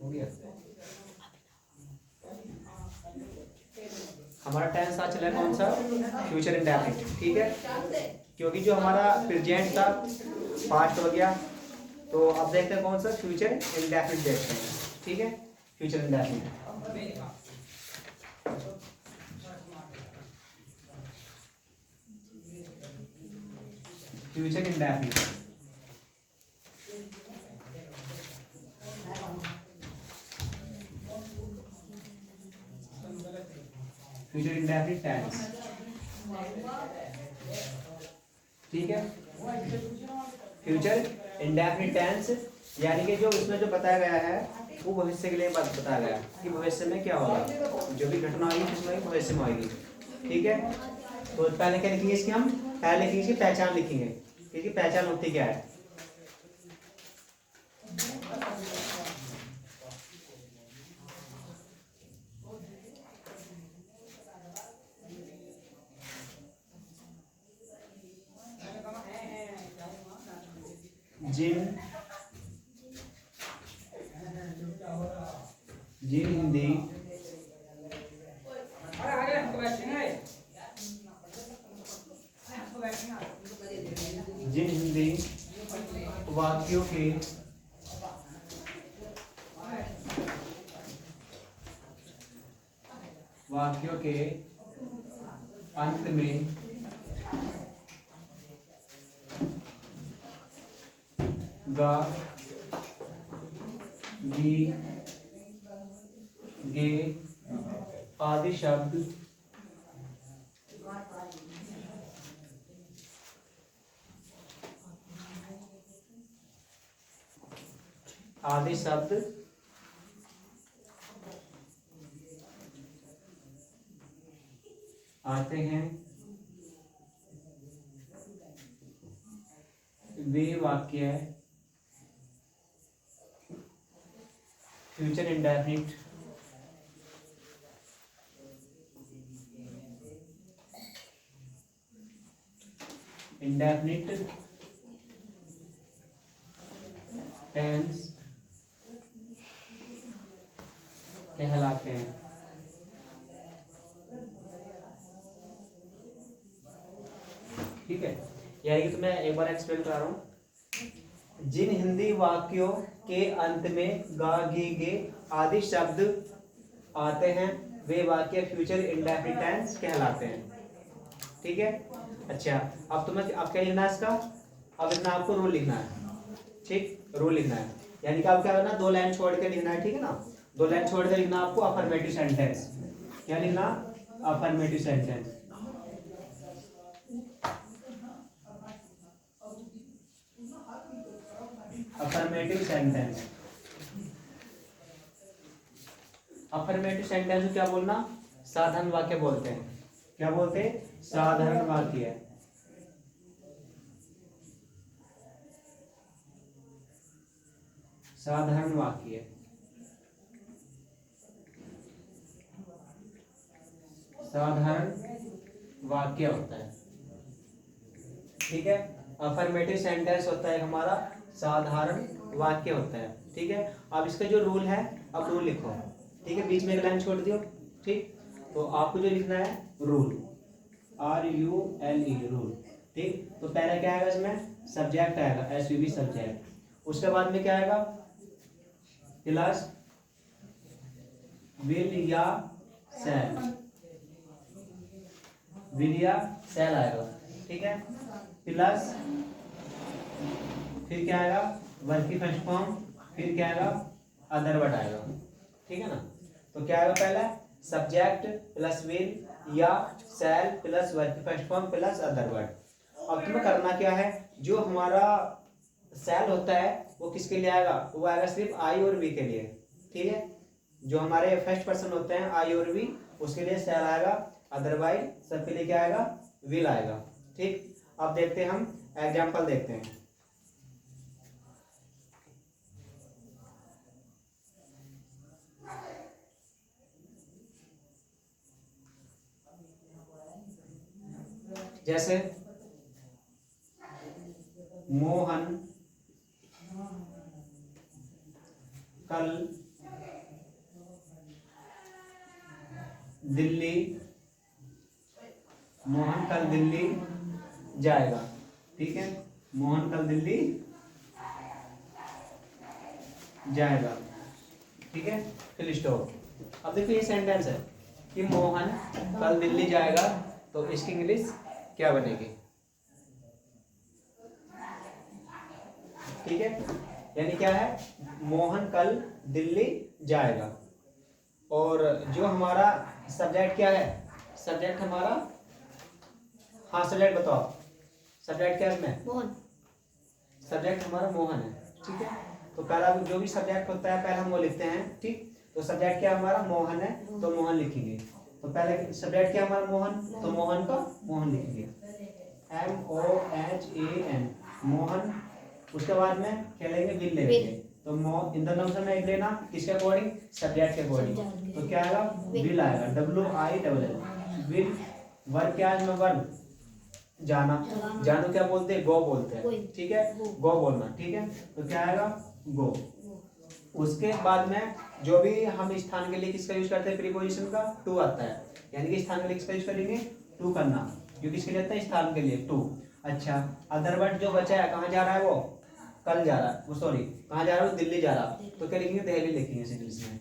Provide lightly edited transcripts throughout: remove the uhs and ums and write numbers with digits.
हो गया। हमारा टेंस आज चला कौन सा, फ्यूचर इंडेफिनिट, ठीक है, क्योंकि जो हमारा प्रेजेंट था पास्ट हो गया, तो अब देखते हैं कौन सा फ्यूचर इंडेफिनिट देखते हैं, ठीक है, future indefinite. Future indefinite future indefinite tense, ठीक है। फ्यूचर इंडेफिनिट टेंस यानी कि जो इसमें जो बताया गया है वो भविष्य के लिए बताया गया कि भविष्य में क्या होगा, जो भी घटना आएगी उसमें भविष्य में आएगी, ठीक है। तो पहले क्या लिखेंगे इसकी, हम पहले लिखेंगे इसकी पहचान लिखेंगे, इसकी पहचान होती क्या है। जिन हिंदी वाक्यों के अंत में गा गी गे आदि शब्द आते हैं, वे वाक्य फ्यूचर इंडेफिनिट टेंस कहलाते हैं, ठीक है। यानी कि तो मैं एक बार एक्सप्लेन करा रहा हूं। जिन हिंदी वाक्यों के अंत में गा गी गे आदि शब्द आते हैं वे वाक्य फ्यूचर इंडेफिनिट टेंस कहलाते हैं, ठीक है। अच्छा, अब तुम्हें अब क्या लिखना है इसका, अब इतना आपको रूल लिखना है, ठीक, रूल लिखना है। यानी कि आप क्या करना, 2 लाइन छोड़ के लिखना है, ठीक है ना। 2 लाइन छोड़ के लिखना आपको अफर्मेटिव सेंटेंस, क्या लिखना, affirmative sentence, affirmative sentence. Affirmative sentence को क्या बोलना, साधारण वाक्य बोलते हैं, क्या बोलते हैं, साधारण वाक्य, साधारण वाक्य, साधारण वाक्य होता है, ठीक है। अफर्मेटिव सेंटेंस होता है हमारा साधारण वाक्य होता है, ठीक है। अब इसका जो रूल है, अब रूल लिखो, ठीक है, बीच में एक लाइन छोड़ दियो, ठीक। तो आपको जो लिखना है रूल, RULE रूल, ठीक। तो पहले क्या आएगा इसमें, सब्जेक्ट आएगा, SVB सब्जेक्ट, उसके बाद में क्या आएगा, प्लस विल या सेल, विल या सेल आएगा, ठीक है। प्लस फिर क्या आएगा, वर्ब की फर्स्ट फॉर्म, फिर क्या आएगा, अदर वर्ड आएगा, ठीक है ना। तो क्या आएगा, पहला सब्जेक्ट प्लस विल या सेल प्लस वर्ब की first form plus other word. अब तुम्हें करना क्या है, जो हमारा सेल होता है वो किसके लिए आएगा, वो आएगा सिर्फ आई और वी के लिए, ठीक है। जो हमारे फर्स्ट पर्सन होते हैं आई और वी, उसके लिए सेल आएगा, अदरवाइज सबके लिए क्या आएगा, विल आएगा, ठीक। अब देखते हैं, हम एग्जाम्पल देखते हैं। जैसे मोहन कल दिल्ली, मोहन कल दिल्ली जाएगा। ठीक है, मोहन कल दिल्ली जाएगा। ठीक है, फिर स्टॉप। अब देखो ये सेंटेंस है कि मोहन कल दिल्ली जाएगा, तो इसकी इंग्लिश क्या बनेगी? ठीक है, यानी क्या है, मोहन कल दिल्ली जाएगा। और जो हमारा सब्जेक्ट क्या है, सब्जेक्ट हमारा, हाँ सब्जेक्ट बताओ, सब्जेक्ट क्या है इसमें? मोहन। सब्जेक्ट हमारा मोहन है। ठीक है, तो पहला जो भी सब्जेक्ट होता है पहले हम वो लिखते हैं। ठीक, तो सब्जेक्ट क्या हमारा मोहन है, तो मोहन लिखेंगे। तो पहले सब्जेक्ट क्या हमारा मोहन, तो मोहन का मोहन लिखेंगे, MOHAN मोहन। उसके बाद में क्या लेंगे, विल लेंगे। तो इन द नाउन में एक लेना, किसके अकॉर्डिंग, सब्जेक्ट के अकॉर्डिंग। तो क्या आएगा, विल आएगा, WILL। विल वर्ब क्या है, वर्ब जाना, जानो क्या बोलते हैं, गो बोलते हैं। ठीक है, गो बोलना। ठीक है, तो क्या आएगा, गो। उसके बाद में जो भी हम स्थान के लिए किसका यूज करते हैं, प्रीपोजिशन का, टू आता है। यानी कि स्थान के लिए किसका यूज करेंगे, टू करना, जो किसके लिए आता है, स्थान के लिए, टू। अच्छा, अदर वर्ड जो बचा है, कहाँ जा रहा है वो, कल जा रहा है, वो सॉरी कहाँ जा रहा है, वो दिल्ली जा रहा है। तो क्या लिखेंगे, दिल्ली लिखेंगे इंग्लिश में,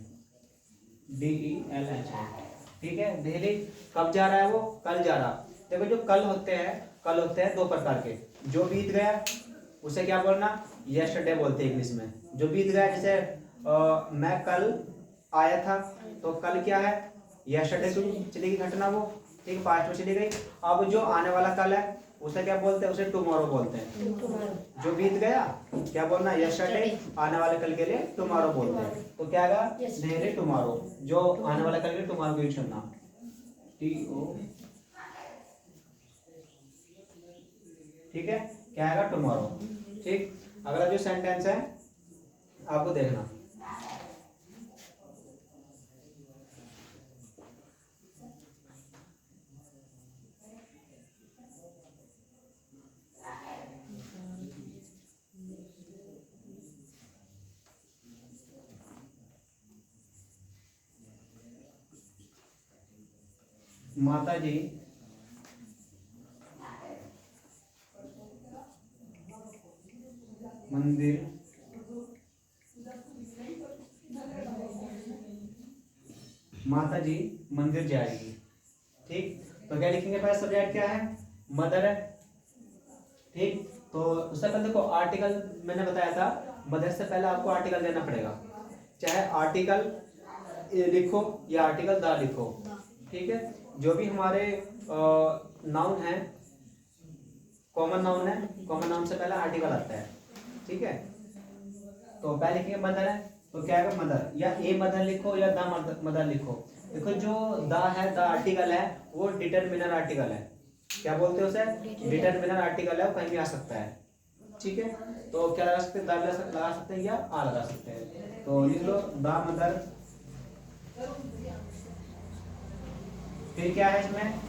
DELH। ठीक है, दिल्ली कब जा रहा है, वो कल जा रहा। देखो जो कल होते हैं दो प्रकार के। जो बीत गया उसे क्या बोलना, यस्टरडे बोलते हैं इंग्लिश में। जो बीत गया, जैसे मैं कल आया था, तो कल क्या है, यस्टरडे चलेगी घटना वो। ठीक, पास्ट में चली गई। अब जो आने वाला कल है उसे क्या बोलते हैं, उसे टुमारो बोलते हैं। जो बीत गया क्या बोलना, यस्टरडे, आने वाले कल के लिए टुमारो बोलते हैं। तो क्या आएगा, डेली टुमारो, जो आने वाला कल के लिए टुमारो यूज करना, TO। ठीक है, क्या आएगा, टुमारो। ठीक, अगला जो सेंटेंस है आपको देखना, माता जी मंदिर जाएगी। ठीक, तो क्या लिखेंगे, पहले सब्जेक्ट क्या है, मदर है। ठीक, तो उससे पहले देखो आर्टिकल मैंने बताया था, मदर से पहले आपको आर्टिकल देना पड़ेगा, चाहे आर्टिकल लिखो या आर्टिकल द लिखो। ठीक है, जो भी हमारे नाउन है, कॉमन नाउन है, कॉमन नाउन से पहले आर्टिकल आता है। ठीक है, तो पहले लिखेंगे मदर है, तो क्या है, मदर, या ए मदर लिखो या द मदर लिखो। देखो जो द है, द आर्टिकल है, वो डिटरमिनर आर्टिकल है। क्या बोलते हैं उसे, डिटरमिनर आर्टिकल है, वो कहीं भी आ सकता है। ठीक है, तो क्या लगा सकते हैं, द लगा सकते हैं या आ लगा सकते हैं। तो लिख लो द मदर। फिर क्या है इसमें,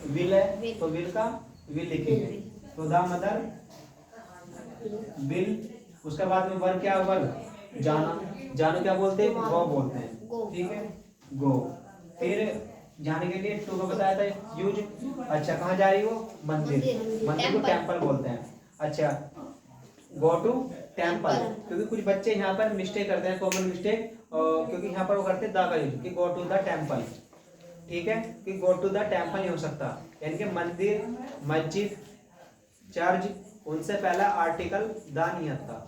विल है, तो विल का विल लिखेंगे, तो द मदर विल। उसके बाद में वर्ब क्या है, वर्ब जाना, जानो क्या बोलते हैं, गो बोलते हैं। ठीक है, गो। फिर जाने के लिए टू को बताया था यूज। अच्छा, कहाँ जा रही हो, मंदिर, मंदिर को टेम्पल बोलते हैं। अच्छा, गो टू टेम्पल, क्योंकि कुछ बच्चे यहाँ पर मिस्टेक करते हैं, कॉमन मिस्टेक, क्योंकि यहाँ पर वो करते हैं द का यूज, कि गो टू द टेम्पल। ठीक है, कि गो टू द टेम्पल नहीं हो सकता, यानी कि मंदिर, मस्जिद, चर्च, उनसे पहला आर्टिकल द नहीं आता।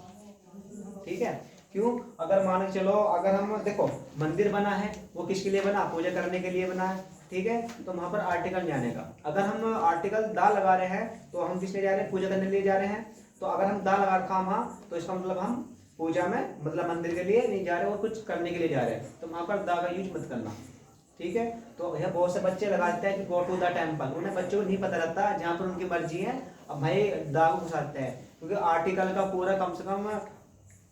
ठीक है, क्यों, अगर मान के चलो, अगर हम देखो मंदिर बना है, वो किसके लिए बना, पूजा करने के लिए बना है। ठीक है, तो वहां पर आर्टिकल जाने का, अगर हम आर्टिकल दा लगा रहे हैं तो हम किस लिए जा रहे हैं, पूजा करने के लिए जा रहे हैं। तो अगर हम दा लगा रखा वहां, तो इसका मतलब हम पूजा में, मतलब मंदिर के लिए नहीं जा रहे और कुछ करने के लिए जा रहे हैं, तो वहां पर दा का यूज मत करना। ठीक है, तो यह बहुत से बच्चे लगाते हैं कि गो टू द टेम्पल, उन्हें बच्चों को नहीं पता रहता, जहाँ पर उनकी मर्जी है, अब भाई दा को घुसाते हैं, क्योंकि आर्टिकल का पूरा कम से कम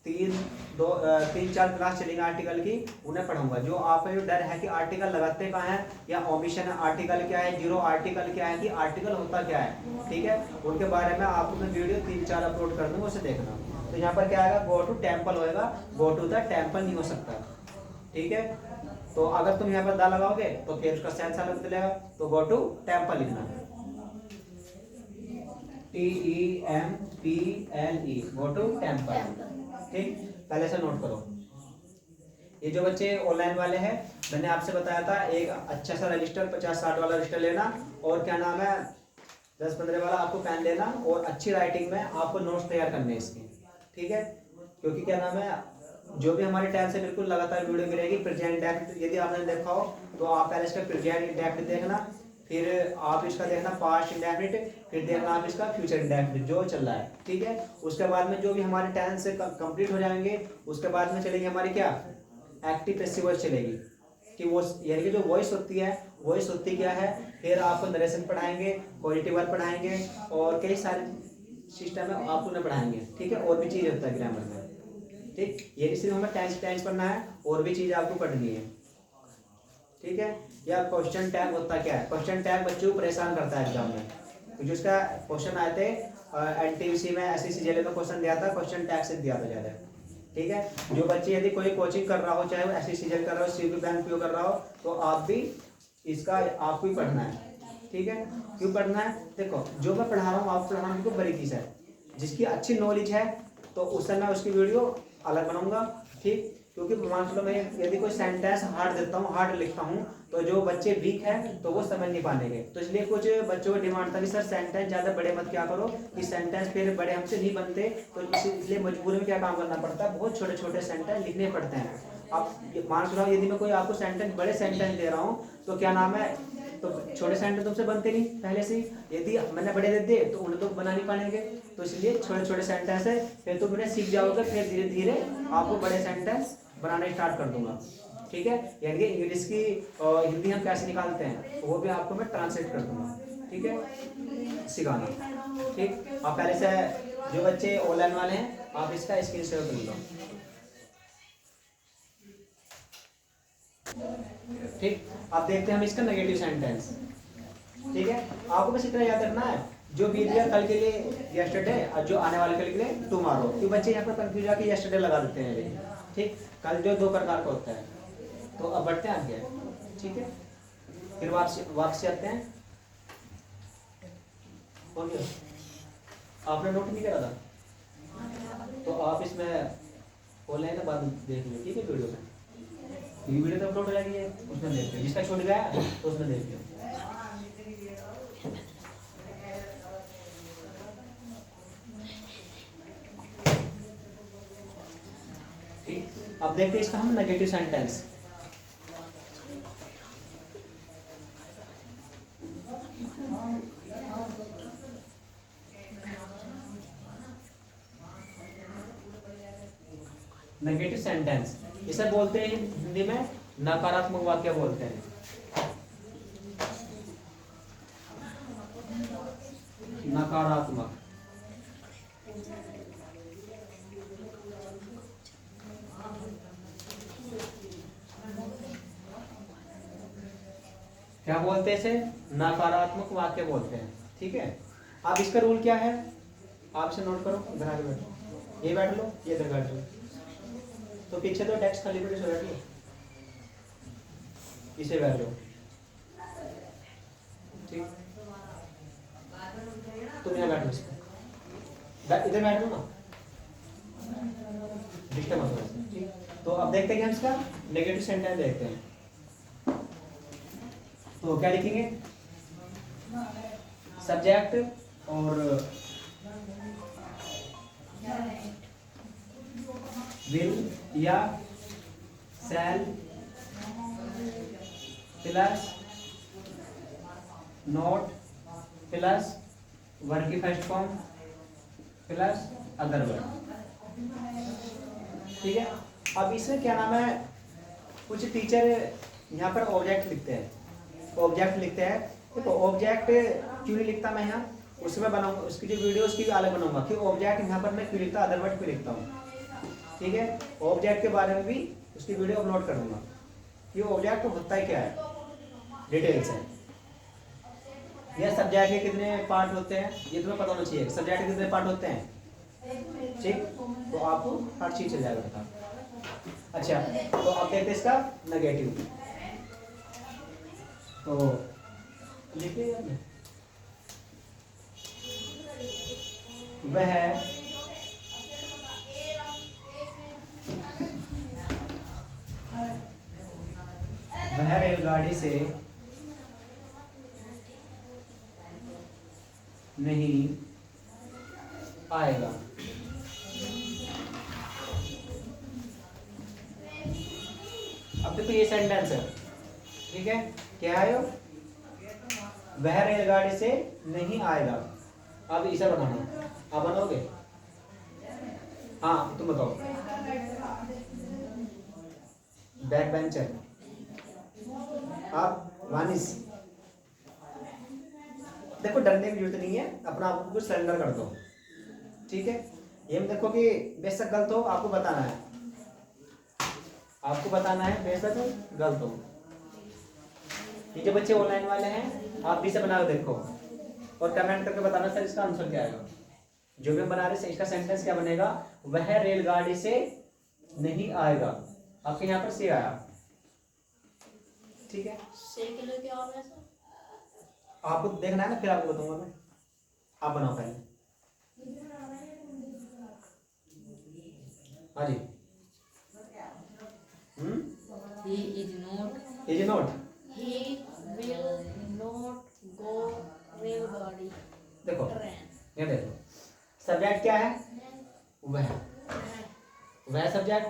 3-4 क्लास चलेंगे आर्टिकल की, उन्हें पढ़ाऊंगा। जो आप जो डर है कि आर्टिकल लगाते कहाँ है, या ओमिशन है, आर्टिकल क्या है, जीरो आर्टिकल क्या है, कि आर्टिकल होता क्या है। ठीक है, उनके बारे में आपको मैं वीडियो 3-4 अपलोड कर दूंगा, उसे देखना। तो यहाँ पर क्या आएगा, गो टू टेम्पल होएगा, गो टू द टेम्पल नहीं हो सकता। ठीक है, तो अगर तुम यहाँ पर दा लगाओगे तो फिर उसका सेंस अलग बदलेगा, तो गो टू टेम्पल लिखना है, TEMPLE, गो टू टेम्पल। ठीक, पहले से नोट करो। ये जो बच्चे ऑनलाइन वाले हैं, मैंने आपसे बताया था एक अच्छा सा रजिस्टर 50-60 वाला रजिस्टर लेना, और क्या नाम है 10-15 वाला आपको पेन लेना, और अच्छी राइटिंग में आपको नोट्स तैयार करने हैं इसके। ठीक है, क्योंकि क्या नाम है जो भी हमारे टाइम से बिल्कुल लगातार वीडियो मिलेगी प्रेजेंट डेफिनेट, यदि आपने देखा हो तो आप पहले इसका प्रेजेंट डेफिनेट देखना, फिर आप इसका देखना पास्ट इंडेफिनिट, फिर देखना आप इसका फ्यूचर इंडेफिनिट जो चल रहा है। ठीक है, उसके बाद में जो भी हमारे टेंस से कंप्लीट हो जाएंगे, उसके बाद में चलेगी हमारी क्या एक्टिव पैसिव वॉइस चलेगी, कि वो यानी कि जो वॉइस होती है, वॉइस होती क्या है, फिर आपको नरेशन पढ़ाएंगे, पॉजिटिव वर्ब पढ़ाएंगे, और कई सारे सिस्टम है आपको उन्हें पढ़ाएंगे। ठीक है, और भी चीज़ होता है ग्रामर में। ठीक, ये सिर्फ हमें टेंस पढ़ना है, और भी चीज़ आपको पढ़नी है। ठीक है, या क्वेश्चन टैग होता क्या है, क्वेश्चन टैग बच्चों को परेशान करता है एग्जाम में, जो उसका क्वेश्चन आए थे एनटीपीसी में, SSCGL में क्वेश्चन दिया था, क्वेश्चन टैग से दिया था ज़्यादा। ठीक है, जो बच्चे यदि कोई कोचिंग कर रहा हो, चाहे वो SSCGL कर रहा हो, CP बैंक PO कर रहा हो, तो आप भी इसका आपको ही पढ़ना है। ठीक है, क्यों पढ़ना है, देखो जो मैं पढ़ा रहा हूँ आपको पढ़ाना बिल्कुल बारीकी से, जिसकी अच्छी नॉलेज है तो उस समय मैं उसकी वीडियो अलग बनाऊंगा। ठीक, क्योंकि मान लो मैं यदि कोई सेंटेंस हार्ड देता हूँ, हार्ड लिखता हूँ, तो जो बच्चे वीक हैं तो वो समझ नहीं पाएंगे, तो इसलिए कुछ बच्चों को डिमांड था कि सर सेंटेंस ज़्यादा बड़े मत क्या करो, कि सेंटेंस फिर बड़े हमसे नहीं बनते, तो इसलिए मजबूरी में क्या काम करना पड़ता है, बहुत छोटे छोटे सेंटेंस लिखने पड़ते हैं। अब मान लो यदि मैं कोई आपको सेंटेंस बड़े सेंटेंस दे रहा हूँ, तो क्या नाम है, तो छोटे सेंटेंस तुमसे बनते नहीं पहले से, यदि मैंने बड़े दे दिए तो उन्हें तो बना नहीं पाएंगे, तो इसलिए छोटे छोटे सेंटेंस है, फिर तुम उन्हें सीख जाओगे, फिर धीरे धीरे आपको बड़े सेंटेंस बनाना स्टार्ट कर दूंगा। ठीक है, यानी कि इंग्लिश की हिंदी हम कैसे निकालते हैं वो भी आपको मैं ट्रांसलेट कर दूंगा। ठीक है, सिखाना। ठीक, आप पहले से जो बच्चे ऑनलाइन वाले हैं आप इसका स्क्रीन शेयर कर लो। ठीक, आप देखते हैं हम इसका नेगेटिव सेंटेंस। ठीक है, आपको बस इतना याद रखना है, जो बीत गया कल के लिए यस्टरडे, और जो आने वाले कल के लिए टुमारो, क्योंकि बच्चे यहाँ पर कंफ्यूज आके यस्टरडे लगा देते हैं। ठीक, कल जो 2 प्रकार का होता है, तो अब बढ़ते हैं आगे। ठीक है, फिर वापसी आते हैं। हो गया, आपने नोट नहीं करा था तो आप इसमें ऑनलाइन बाद देख लो। ठीक है, वीडियो में ये वीडियो तो अपलोड हो जाएगी, उसमें देख लो, जिसका छूट गया तो उसमें देख लो। अब देखते हैं इसका हम नेगेटिव सेंटेंस। नेगेटिव सेंटेंस इसे बोलते हैं हिंदी में नकारात्मक वाक्य बोलते हैं। नकारात्मक, क्या बोलते हैं इसे, नकारात्मक वाक्य बोलते हैं। ठीक है, अब इसका रूल क्या है, आप इसे नोट करो, इधर आगे बैठो, ये बैठ लो, ये इधर बैठ लो, तो पीछे तो टेक्स्ट खाली बैठ लो, इसे बैठ लो। ठीक, तुम यहाँ बैठ लो, इधर बैठ लो ना, डिस्टर्ब मत करो। ठीक, तो अब देखते हैं कि हम इसका नेगेटिव सेंटेंस देखते हैं, तो क्या लिखेंगे, सब्जेक्ट और विल या shall plus not plus verb की first form plus other verb. ठीक है, अब इसमें क्या नाम है, कुछ टीचर यहाँ पर ऑब्जेक्ट लिखते हैं, ऑब्जेक्ट लिखते हैं। देखो ऑब्जेक्ट क्यों नहीं लिखता मैं यहाँ, उसमें बनाऊंगा, उसकी जो वीडियो उसकी भी अलग बनाऊंगा कि ऑब्जेक्ट यहाँ पर मैं क्यों लिखता, अदर वर्ड क्यों लिखता हूँ। ठीक है, ऑब्जेक्ट के बारे में भी उसकी वीडियो अपलोड कर दूंगा कि ऑब्जेक्ट होता है क्या है, डिटेल्स है। यह सब्जेक्ट के कितने पार्ट होते हैं ये तुम्हें पता होना चाहिए, सब्जेक्ट के कितने पार्ट होते हैं। ठीक, तो आपको हर चीज चल जाएगा पता। अच्छा, तो अब देखते हैं इसका नेगेटिव। तो लिखिए वह रेलगाड़ी से नहीं आएगा। अब देखो ये सेंटेंस है, ठीक है, क्या है? वह रेलगाड़ी से नहीं आएगा। अब इसे बनाना, आप बनाओगे? हाँ तुम बताओ। बैक बेंचर, आप वानिस। देखो डरने की जरूरत नहीं है, अपना आप को सरेंडर कर दो, ठीक है। ये देखो कि बेशक गलत हो, आपको बताना है, आपको बताना है बेशक गलत हो। ये जो बच्चे ऑनलाइन वाले हैं, आप भी से बना के देखो और कमेंट करके बताना सर इसका आंसर क्या आएगा। जो भी हम बना रहे हैं इसका सेंटेंस क्या बनेगा? वह रेलगाड़ी से नहीं आएगा। आपके यहाँ पर से आया, ठीक है। से के लिए क्या होगा सर? आपको देखना है ना, फिर आपको बताऊंगा मैं। आप बनाओ पहले। हाँ जी। He is not. Is not? He will not go रेलगाड़ी। देखो ट्रेन। ये देखो, सब्जेक्ट क्या है? वह। वह सब्जेक्ट,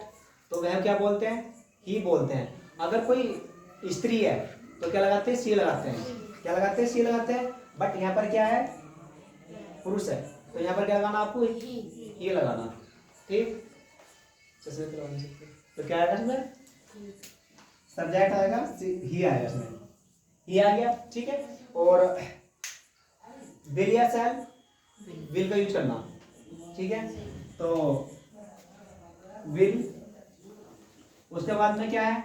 तो वह क्या बोलते हैं? ही बोलते हैं। अगर कोई स्त्री है तो क्या लगाते हैं? सी लगाते हैं। क्या लगाते हैं? सी लगाते हैं। बट यहाँ पर क्या है? पुरुष है, तो यहाँ पर क्या लगाना आपको? ही लगाना, ठीक। तो क्या आएगा इसमें? सब्जेक्ट आएगा, ही आएगा इसमें, ही आ गया, ठीक है। और विल या शैल, विल का यूज करना, ठीक है। तो विल, उसके बाद में क्या है?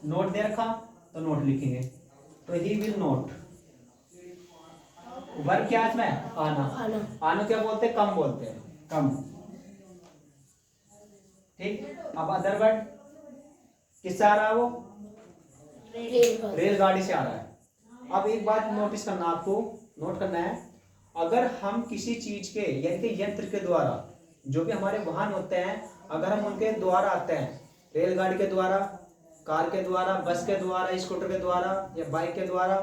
नोट दे रखा, तो नोट लिखेंगे, तो ही विल नोट। वर्ब क्या है इसमें? आना। आना क्या बोलते हैं? कम बोलते हैं, कम, ठीक। अब अदर वर्ड किससे आ रहा है? वो रेलगाड़ी से आ रहा है। अब एक बात नोटिस करना, आपको नोट करना है, अगर हम किसी चीज के यानी कि यंत्र के द्वारा, जो भी हमारे वाहन होते हैं, अगर हम उनके द्वारा आते हैं, रेलगाड़ी के द्वारा, कार के द्वारा, बस के द्वारा, स्कूटर के द्वारा या बाइक के द्वारा,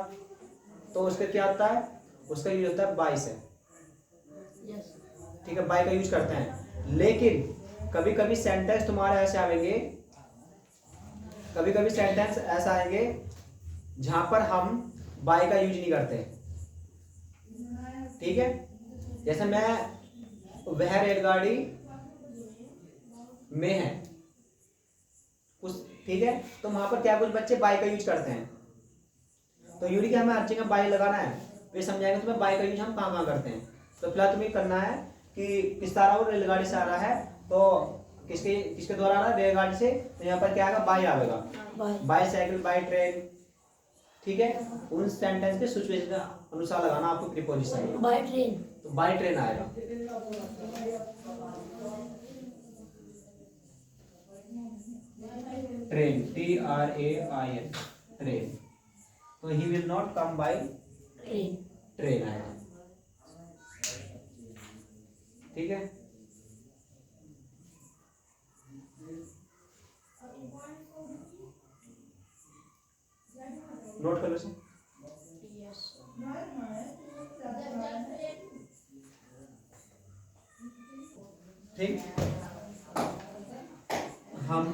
तो उसका क्या आता है? उसका यूज होता है बाई से, ठीक है, बाई का यूज करते हैं। लेकिन कभी कभी सेंटेंस तुम्हारे ऐसे आएंगे, कभी कभी सेंटेंस ऐसा आएंगे जहां पर हम बाई का यूज नहीं करते, ठीक है। जैसे मैं, वह रेलगाड़ी में है उस, ठीक है, तो वहां पर क्या कुछ बच्चे बाई का यूज करते हैं, तो यूरी कि हमें हर जगह बाई लगाना है, तो ये समझाएंगे तुम्हें बाई का यूज हम कहाँ कहाँ करते हैं। तो फिलहाल तुम्हें करना है कि किस तरह वो रेलगाड़ी से आ रहा है, तो किसके किसके द्वारा आ रहा है? रेलगाड़ी से, तो यहाँ पर क्या आएगा? बाई आएगा, बाई साइकिल, बाई ट्रेन, ठीक है। उन सेंटेंस के सिचुएशन के अनुसार लगाना आपको प्रीपोजिशन। बाय ट्रेन, तो बाई ट्रेन आएगा, ट्रेन, TRAIN, ट्रेन। तो he will not come by train, train आएगा, ठीक है। नोट कर लो इसे, ठीक। हम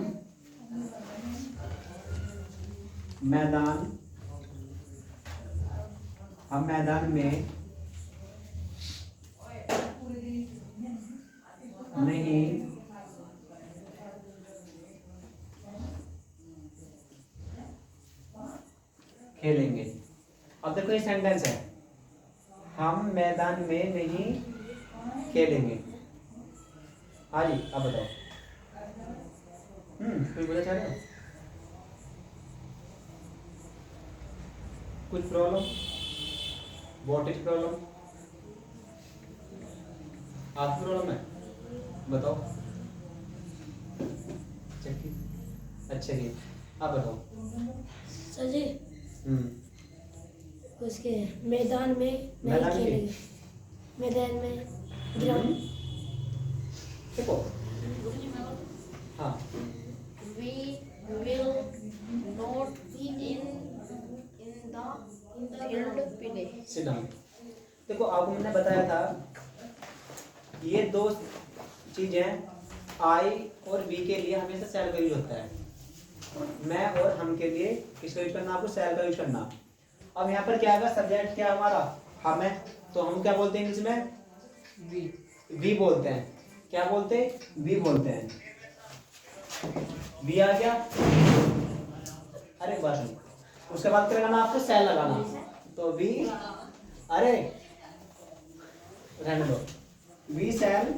मैदान में नहीं खेलेंगे। अब देखो ये सेंटेंस है, हम मैदान में नहीं खेलेंगे। हाँ जी, अब बताओ। कुछ बोला चाह रहे हो? कुछ प्रॉब्लम? What is problem? आपकी प्रॉब्लम है, बताओ। अच्छा जी, आप बताओ। सर जी उसके मैदान में नहीं मैदान में? खेलेंगे। मैदान में ग्राउंड देखो हाँ We will not in the field play. sit down। देखो आपको मैंने बताया था ये दो चीजें आई और वी के लिए हमेशा सेल का यूज होता है। मैं और हम के लिए किसका यूज करना, आपको सेल का यूज करना। अब यहाँ पर क्या आएगा, सब्जेक्ट क्या हमारा हम है, तो हम क्या बोलते हैं इंग्लिश में, वी बोलते हैं। क्या बोलते हैं, वी बोलते हैं। वी आ गया, अरे बात नहीं, उसके बाद क्या लगाना आपको, सेल लगाना। तो वी, अरे रहने दो, वी सेल,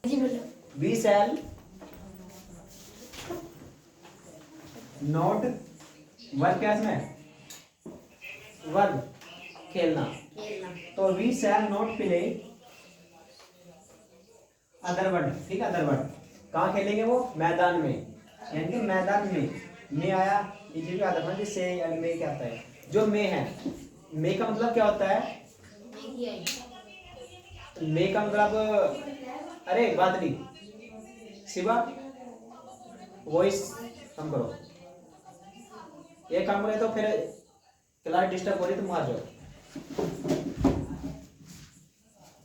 जी बोलो। वी सेल नॉट, वर्ग क्या इसमें, वर्ग खेलना। तो we shall not play other word, ठीक है, अदर वर्ड। कहाँ खेलेंगे वो, मैदान में, यानी कि मैदान में आया इजी का अदर वर्ड, जिससे में क्या आता है, जो में है, में का मतलब क्या होता है, में का मतलब, अरे बात नहीं शिवा, वॉइस कम करो, ये काम करे तो फिर क्लास डिस्टर्ब हो रही, तुम आ जाओ,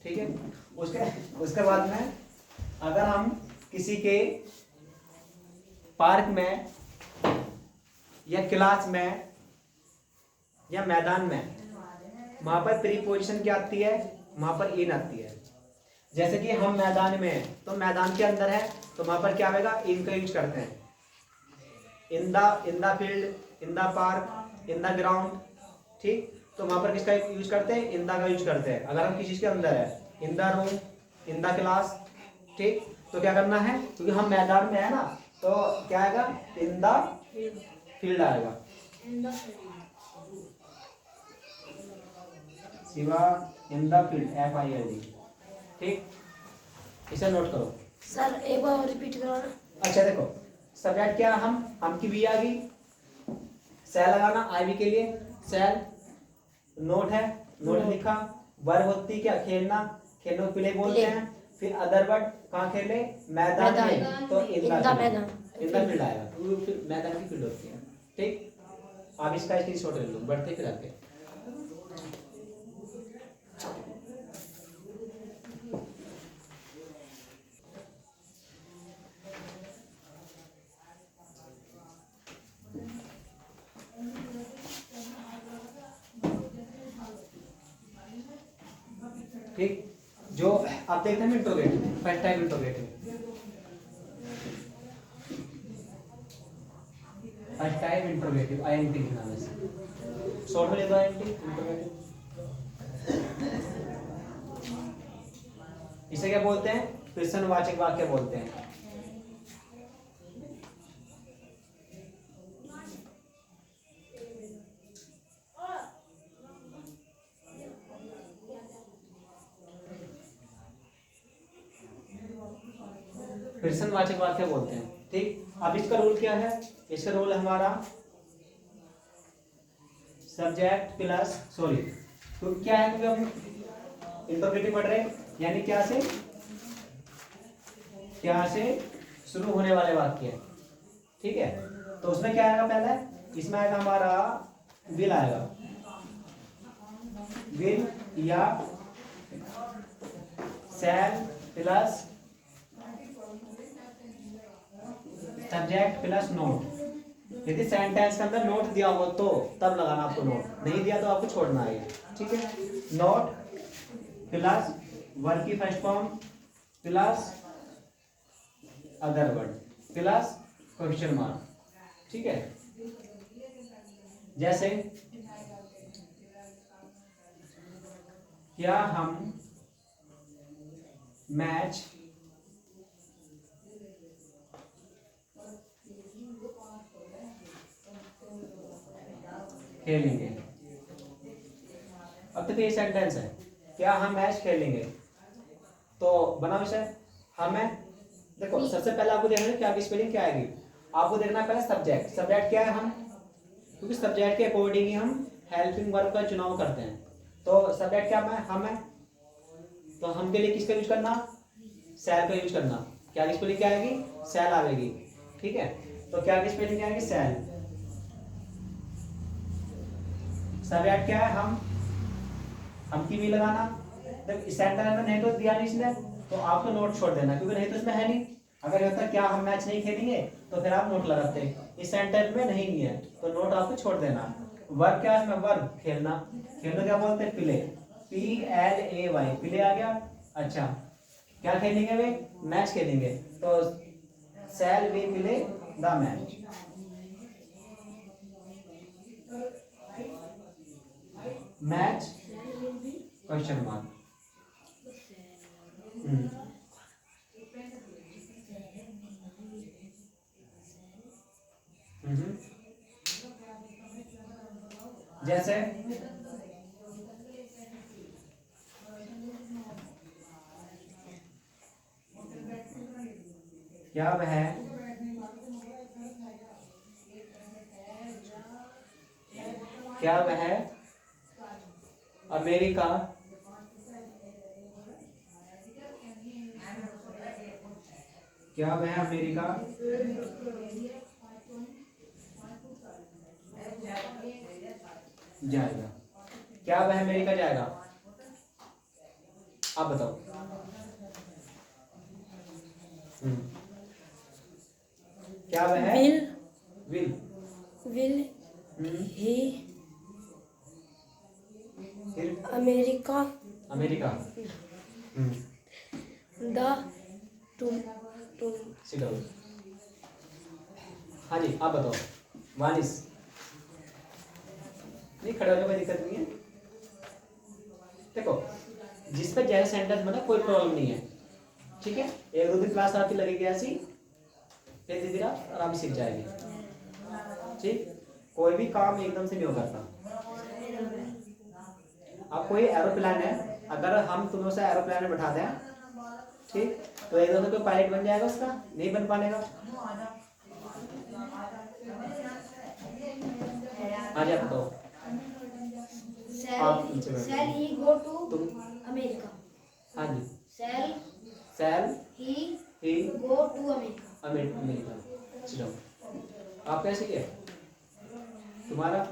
ठीक है। उसके बाद में अगर हम किसी के पार्क में या क्लास में या मैदान में, वहां पर प्रीपोजिशन क्या आती है, वहां पर इन आती है। जैसे कि हम मैदान में हैं, तो मैदान के अंदर है, तो वहां पर क्या आएगा, इन का यूज करते हैं। In the field, in the park, in the ground, ठीक। तो वहां पर किसका यूज करते हैं, इन द का यूज करते हैं। अगर हम किसी के अंदर है, in the room, in the class, ठीक। तो क्या करना है, क्योंकि हम मैदान में है ना, तो क्या आएगा, इन द फील्ड आएगा। Shiva in the field, FILD, ठीक। इसे नोट करो। सर एक बार और रिपीट करो ना। अच्छा देखो, सब्जेक्ट क्या, हम की वी आ गई, सेल लगाना IV के लिए, सेल नोट है, नोट लिखा, वर्ब होती क्या, खेलना, खेलने को प्ले बोलते हैं। फिर अदर वर्ड, कहाँ खेले, मैदान में, तो इन द मैदान, इन द फील्ड आएगा, तो फिर मैदान की फील्ड होती है, ठीक। आप इसका स्क्रीनशॉट ले लो, बढ़ते फिर आगे। ठीक, जो आप देखते हैं interrogative, first type interrogative, first type interrogative, INT के नाम से शॉर्ट में ले दो, INT इंट्रोगेटिव। इसे क्या बोलते हैं, प्रश्नवाचक वाक्य बोलते हैं। प्रश्नवाचक वाक्य बोलते हैं, ठीक। अब इसका रूल क्या है, इसका रूल हमारा सब्जेक्ट प्लस, सॉरी तो क्या है, क्योंकि हम इंटरोगेटिव पढ़ रहे हैं, यानी क्या से शुरू होने वाले वाक्य, ठीक है। तो उसमें क्या आएगा, पहले इसमें आएगा हमारा विल आएगा, विल या shall plus subject plus note. यदि सेंटेंस के अंदर नोट दिया हो तो तब लगाना आपको नोट, नहीं दिया तो आपको छोड़ना है, ठीक है। नोट प्लस वर्ब की first form plus other word plus question mark, ठीक है। जैसे क्या हम मैच खेलेंगे। अब तक ये सेंटेंस है, क्या हम मैच खेलेंगे, तो बना विषय हमें। देखो सबसे पहले आपको देखना है क्या की स्पेलिंग क्या आएगी, आपको देखना है पहले सब्जेक्ट, सब्जेक्ट क्या है, हम क्योंकि सब्जेक्ट के अकॉर्डिंग ही हम हेल्पिंग वर्ब का चुनाव करते हैं। तो सब्जेक्ट क्या है, हम है, तो हम के लिए किसका यूज करना, सेल का यूज करना। क्या की स्पेलिंग क्या आएगी, सेल आएगी। ठीक है, तो क्या की स्पेलिंग क्या आएगी, सेल। सब्जेक्ट क्या है, हम की भी लगाना। जब सेंटर में नहीं तो दिया नहीं इसने, तो आपको नोट छोड़ देना, क्योंकि नहीं तो इसमें है नहीं। अगर होता क्या हम मैच नहीं खेलेंगे तो फिर आप नोट लगाते, इस सेंटर में नहीं है तो नोट आपको छोड़ देना। वर्ब क्या है इसमें, वर्ब खेलना। खेलना क्या बोलते हैं, प्ले, PLAY, प्ले आ गया। अच्छा, क्या खेलेंगे वे, मैच खेलेंगे, तो shall we play the match. Match question mark. जैसे क्या वह अमेरिका जाएगा। क्या वह अमेरिका जाएगा, आप बताओ। क्या वह विल will he फिर America America. the to sit down. हाँ जी, आप बताओ। वानिस नहीं, खड़ा होने कोई दिक्कत नहीं है। देखो, जिस पे जैसा सेंटेंस बना कोई प्रॉब्लम नहीं है। ठीक है, एक दो दिन क्लास आपकी लगेगी ऐसी, फिर धीरे धीरे आप आराम सीख जाएंगे। ठीक, कोई भी काम एकदम से नहीं हो करता। अब कोई एरोप्लेन है, अगर हम तुम्हें उसे एरोप्लेन में बैठा दें, ठीक, तो एकदम से कोई पायलट बन जाएगा उसका, नहीं बन पाएगा। हाँ जी, आप बताओ। आप नीचे बैठो। shall he go to तुम, America हाँ जी, shall shall he he go to America America. चलो, आप कैसे किए, तुम्हारा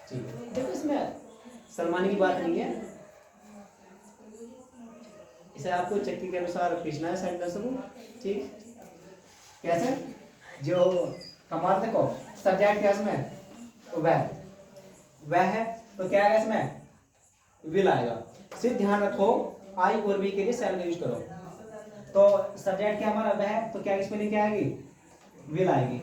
ठीक है। देखो, इसमें सलमानी की बात नहीं है, इसे आपको चक्की के अनुसार खींचना है सेंटेंस को। ठीक, कैसे, जो कमाल, देखो सब्जेक्ट क्या इसमें, वह है, तो क्या है इसमें, विल आएगा। सिर्फ ध्यान रखो, आई और बी के लिए सेल का यूज करो। तो सब्जेक्ट क्या हमारा वह, तो क्या स्पेलिंग क्या आएगी, विल आएगी।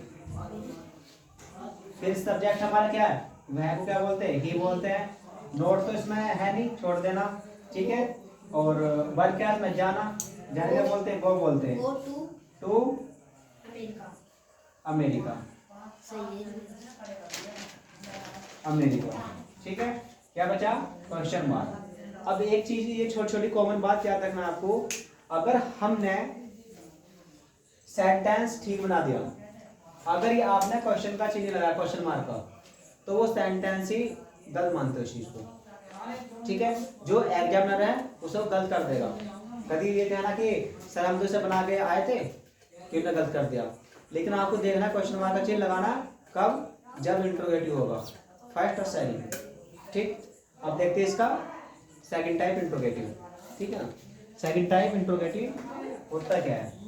फिर सब्जेक्ट हमारा क्या है, वह को क्या बोलते हैं, ही बोलते हैं। नोट तो इसमें है नहीं, छोड़ देना। ठीक है, और वर्ब क्या है इसमें, जाना, जाने क्या बोलते हैं, गो बोलते हैं, go टू America अमेरिका। सही है अमेरिका। ठीक है, क्या बचा, क्वेश्चन मार्क। अब एक चीज, ये छोटी छोटी कॉमन बात याद रखना आपको, अगर हमने सेंटेंस ठीक बना दिया, अगर ये आपने क्वेश्चन का चिन्ह लगाया, क्वेश्चन मार्क का, तो वो सेंटेंस ही गलत मानते हो उस चीज को। ठीक है, जो एग्जामिनर है उसे गलत कर देगा। कभी ये कहना कि सर हम तो इसे बना के आए थे, कि हमने गलत कर दिया। लेकिन आपको देखना क्वेश्चन मार्क का चिन्ह लगाना कब, जब इंट्रोगेटिव होगा, फर्स्ट और सेकंड। ठीक, अब देखते हैं इसका सेकंड टाइप इंट्रोगेटिव। ठीक है ना, सेकंड टाइप इंट्रोगेटिव होता क्या है।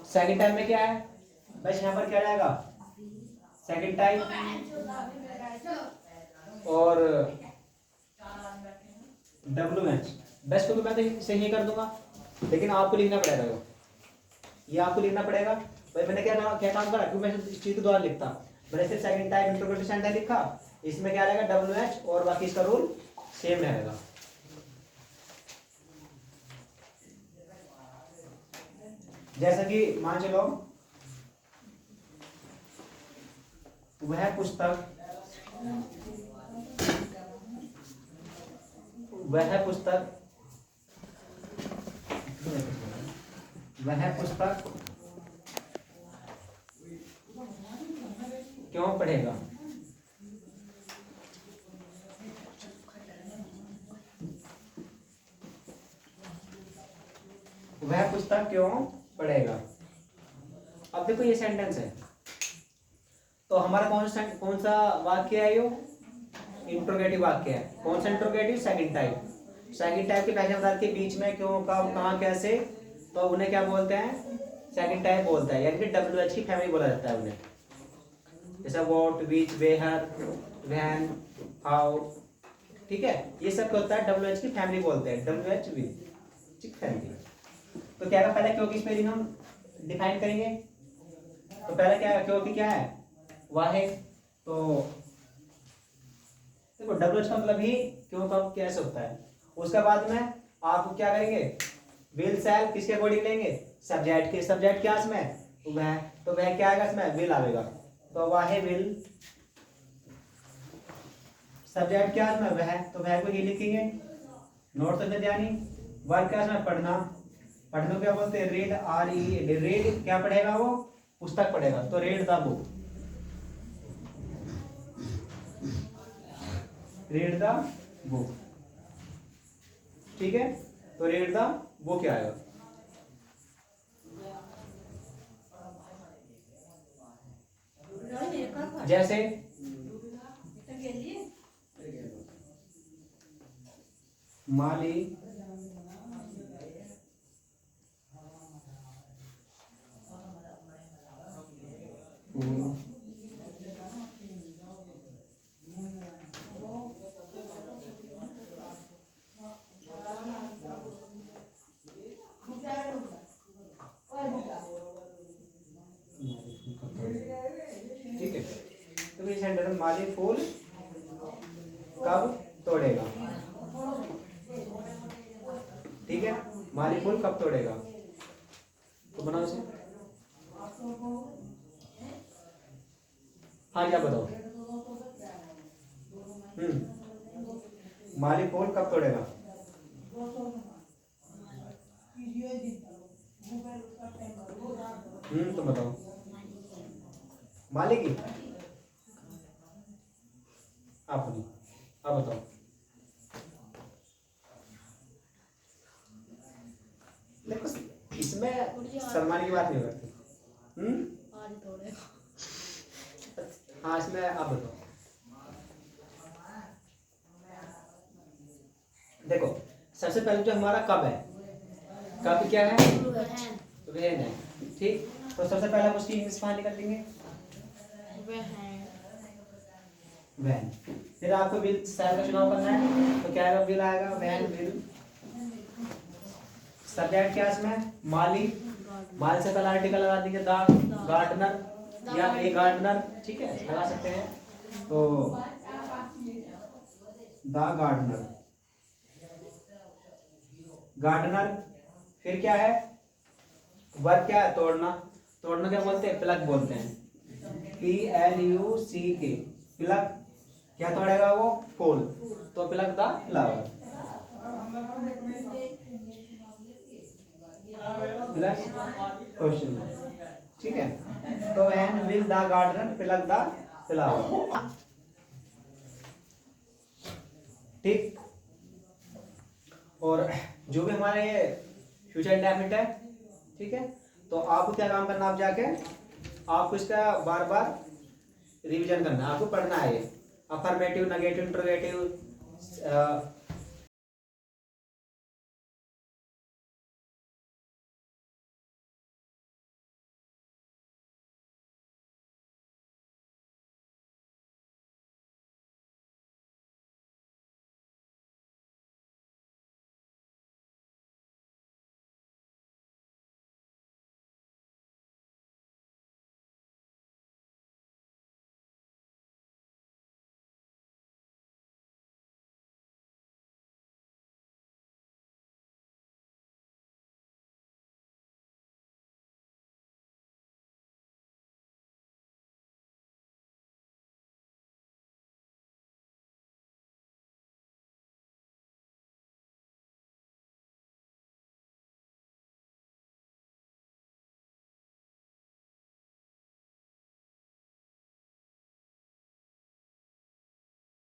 सेकंड टाइप में क्या है, बस यहाँ पर क्या रहेगा, सेकंड टाइप और WH। बेस्ट को भी मैं तो सही कर दूंगा, लेकिन आपको लिखना पड़ेगा, ये आपको लिखना पड़ेगा। भाई मैंने क्या काम करा, क्योंकि मैं इस चीज को द्वारा लिखता, मैंने सिर्फ सेकंड टाइप इंट्रोगेटिव सेंटेंस लिखा, इसमें क्या रहेगा, WH, और बाकी इसका रूल सेम रहेगा। जैसा कि मान चलो, वह पुस्तक वह पुस्तक क्यों पढ़ेगा? वह पुस्तक क्यों पढ़ेगा? अब देखो ये सेंटेंस है, तो हमारा कौन सा वाक्य है? यो इंट्रोगेटिव वाक्य है। कौन सा interrogative? Second type. Second type के पहले पदार्थ के बीच में क्यों, कब, कहाँ, कैसे, तो उन्हें क्या बोलते हैं? सेकंड टाइप बोलता है, यानी कि WH की फैमिली बोला जाता है उन्हें। जैसा what, which, where, when, how, ठीक है, ये सब क्या होता है? WH की फैमिली बोलते हैं, WH फैमिली। तो क्या पहले क्यों की स्पेलिंग हम डिफाइन करेंगे। तो पहले क्या है? क्यों की क्या है? वाहिद। तो देखो WH का मतलब ही क्यों कब कैसे होता है। उसके बाद में आप क्या करेंगे? विल शैल किसके अकॉर्डिंग लेंगे? सब्जेक्ट के। सब्जेक्ट क्या इसमें? वह। तो वह क्या आएगा इसमें? विल आएगा। तो वाहे विल। सब्जेक्ट क्या इसमें? वह। तो वह को ये लिखेंगे। नोट तो ध्यानी। वर्ब क्या इसमें? पढ़ना। पढ़ने को क्या बोलते हैं? Read, RED। रीड क्या पढ़ेगा? वो पुस्तक पढ़ेगा। तो read the book. Read the book, ठीक है। तो रीड द बुक क्या आएगा? जैसे माली ठीक है। तो ये सेंटेंस माली फूल कब तोड़ेगा, ठीक है। माली फूल कब तोड़ेगा, तो बनाओ इसे। हाँ क्या बताओ? माली फूल कब तोड़ेगा? तो बताओ। माली की अपनी। अब बताओ। देखो इसमें सम्मान की बात नहीं करती। आज तोड़ेगा। हाँ इसमें आप बताओ। देखो सबसे पहले जो हमारा कब है, कब क्या है? वहन है, ठीक। तो सबसे पहले हम उसकी इंग्लिश बाहर निकाल लेंगे, वहन। फिर आपको विल शैल का चुनाव करना है, तो क्या आएगा? विल आएगा, वहन, विल। सब्जेक्ट क्या है इसमें? माली। माली से पहले आर्टिकल लगा देंगे द गार्डनर या ए गार्डनर, ठीक है, लगा सकते हैं। तो द गार्डनर, गार्डनर। फिर क्या है? वर्ब क्या है? तोड़ना। तोड़ना क्या बोलते हैं? प्लग बोलते हैं, PLUCK। प्लग क्या तोड़ेगा? वो फूल। तो plug the flower, plus question, ठीक है। तो when will the gardener plug the flower, ठीक। और जो भी हमारा ये फ्यूचर इंडेफिनिट है, ठीक है। तो आपको क्या काम करना? आप जाके आपको इसका बार बार रिवीजन करना है, आपको पढ़ना है ये। Affirmative, negative, interrogative,